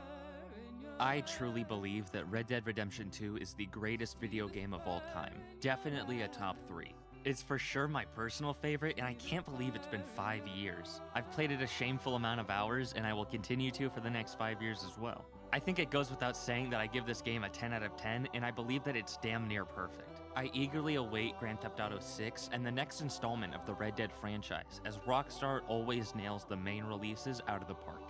I truly believe that Red Dead Redemption 2 is the greatest video game of all time. Definitely a top 3. It's for sure my personal favorite, and I can't believe it's been 5 years. I've played it a shameful amount of hours, and I will continue to for the next 5 years as well. I think it goes without saying that I give this game a 10 out of 10, and I believe that it's damn near perfect. I eagerly await Grand Theft Auto 6 and the next installment of the Red Dead franchise, as Rockstar always nails the main releases out of the park.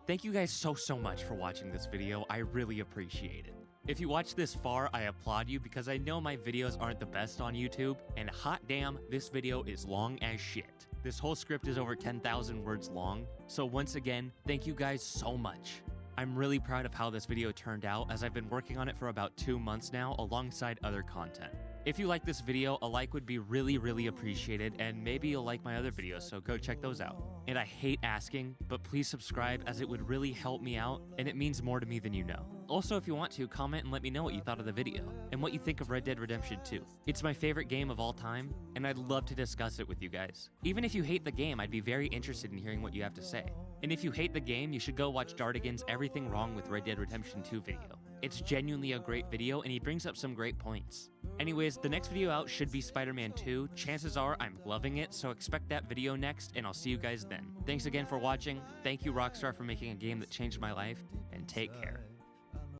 Thank you guys so much for watching this video, I really appreciate it. If you watched this far, I applaud you because I know my videos aren't the best on YouTube, and hot damn, this video is long as shit. This whole script is over 10,000 words long, so once again, thank you guys so much. I'm really proud of how this video turned out, as I've been working on it for about 2 months now alongside other content. If you like this video, a like would be really appreciated, and maybe you'll like my other videos, so go check those out. And I hate asking, but please subscribe as it would really help me out, and it means more to me than you know. Also, if you want to, comment and let me know what you thought of the video, and what you think of Red Dead Redemption 2. It's my favorite game of all time, and I'd love to discuss it with you guys. Even if you hate the game, I'd be very interested in hearing what you have to say. And if you hate the game, you should go watch Dardigan's Everything Wrong with Red Dead Redemption 2 video. It's genuinely a great video, and he brings up some great points. Anyways, the next video out should be Spider-Man 2. Chances are I'm loving it, so expect that video next, and I'll see you guys then. Thanks again for watching. Thank you, Rockstar, for making a game that changed my life, and take care.